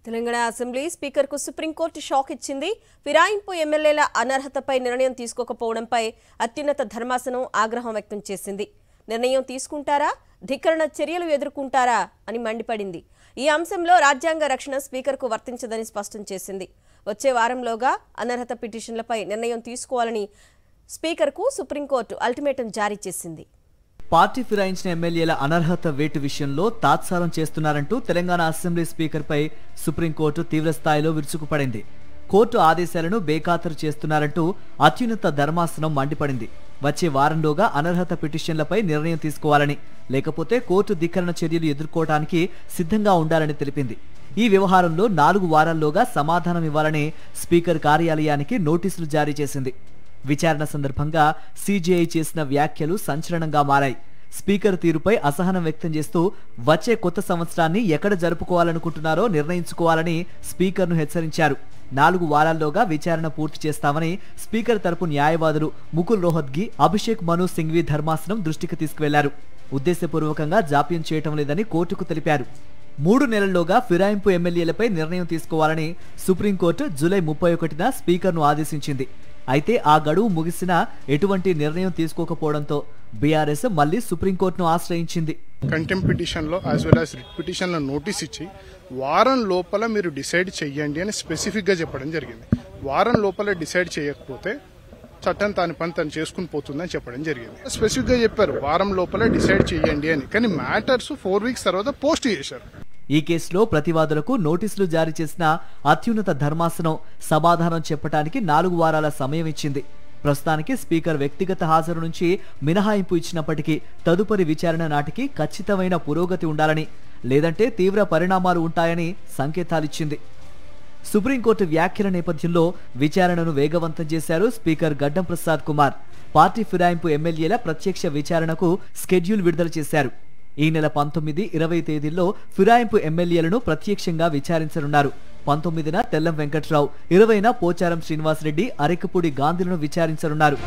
Telangana assembly స్పీకర్కు supreme court shock ఇచ్చింది. ఫిరాయింపు ఎమ్మెల్యేల అనర్హతపై నిర్ణయం తీసుకోకపోవడంపై అత్యున్నత ధర్మాసనం ఆగ్రహం వ్యక్తం చేసింది. నిర్ణయం తీసుకుంటారా, ధిక్కరణ చర్యలు ఎదుర్కొంటారా అని మండిపడింది. ఈ అంశంలో రాజ్యాంగ రక్షణ స్పీకర్కు వర్తించదని స్పష్టం చేసింది. వచ్చే వారంలోగా అనర్హత పిటిషన్లపై నిర్ణయం తీసుకోవాలని స్పీకర్కు సుప్రీంకోర్టు అల్టిమేటం జారీ చేసింది. పార్టీ ఫిరాయించిన ఎమ్మెల్యేల అనర్హత వేటు విషయంలో తాత్సారం చేస్తున్నారంటూ తెలంగాణ అసెంబ్లీ స్పీకర్పై సుప్రీంకోర్టు తీవ్రస్థాయిలో విరుచుకుపడింది. కోర్టు ఆదేశాలను బేఖాతరు చేస్తున్నారంటూ అత్యున్నత ధర్మాసనం మండిపడింది. వచ్చే వారంలోగా అనర్హత పిటిషన్లపై నిర్ణయం తీసుకోవాలని, లేకపోతే కోర్టు ధిక్కరణ చర్యలు ఎదుర్కోవడానికి సిద్ధంగా ఉండాలని తెలిపింది. ఈ వ్యవహారంలో 4 వారాల్లోగా సమాధానం ఇవ్వాలని స్పీకర్ కార్యాలయానికి నోటీసులు జారీ చేసింది. విచారణ సందర్భంగా సిజేఐ చేసిన వ్యాఖ్యలు సంచలనంగా మారాయి. స్పీకర్ తీరుపై అసహనం వ్యక్తం చేస్తూ వచ్చే కొత్త సంవత్సరాన్ని ఎక్కడ జరుపుకోవాలనుకుంటున్నారో నిర్ణయించుకోవాలని స్పీకర్ను హెచ్చరించారు. 4 వారాల్లోగా విచారణ పూర్తి చేస్తామని స్పీకర్ తరపు న్యాయవాదులు ముకుల్ రోహత్గి, అభిషేక్ మను సింఘ్వి ధర్మాసనం దృష్టికి తీసుకువెళ్లారు. ఉద్దేశపూర్వకంగా జాప్యం చేయటం లేదని కోర్టుకు తెలిపారు. 3 నెలల్లోగా ఫిరాయింపు ఎమ్మెల్యేలపై నిర్ణయం తీసుకోవాలని సుప్రీంకోర్టు జూలై 31న స్పీకర్ను ఆదేశించింది. అయితే ఆ గడువు ముగిసినా ఎటువంటి నిర్ణయం తీసుకోకపోవడంతో బీఆర్ఎస్ మళ్లీ సుప్రీంకోర్టును ఆశ్రయించింది. కంటెంప్ట్ పిటిషన్ లో as well as writ petition లో నోటీస్ ఇచ్చి వారం లోపల మీరు డిసైడ్ చెయ్యండి అని స్పెసిఫిక్ గా చెప్పడం జరిగింది. వారం లోపల డిసైడ్ చేయకపోతే చట్టం తాని పని తను చేసుకుని పోతుందని చెప్పడం జరిగింది. స్పెసిఫిక్ గా చెప్పారు వారం లోపల డిసైడ్ చెయ్యండి అని. కానీ మ్యాటర్స్ 4 వీక్స్ తర్వాత పోస్ట్ చేశారు. ఈ కేసులో ప్రతివాదులకు నోటీసులు జారీ చేసిన అత్యున్నత ధర్మాసనం సమాధానం చెప్పడానికి 4 వారాల సమయం ఇచ్చింది. ప్రస్తుతానికి స్పీకర్ వ్యక్తిగత హాజరు నుంచి మినహాయింపు ఇచ్చినప్పటికీ తదుపరి విచారణ నాటికి ఖచ్చితమైన పురోగతి ఉండాలని, లేదంటే తీవ్ర పరిణామాలు ఉంటాయని సంకేతాలిచ్చింది. సుప్రీంకోర్టు వ్యాఖ్యల నేపథ్యంలో విచారణను వేగవంతం చేశారు స్పీకర్ గడ్డం ప్రసాద్ కుమార్. పార్టీ ఫిరాయింపు ఎమ్మెల్యేల ప్రత్యక్ష విచారణకు స్కెడ్యూల్ విడుదల చేశారు. ఈ నెల 19, 20 తేదీల్లో ఫిరాయింపు ఎమ్మెల్యేలను ప్రత్యక్షంగా విచారించనున్నారు. 19న తెల్లం వెంకట్రావు, 20న పోచారం శ్రీనివాసరెడ్డి, అరెకపూడి గాంధీలను విచారించనున్నారు.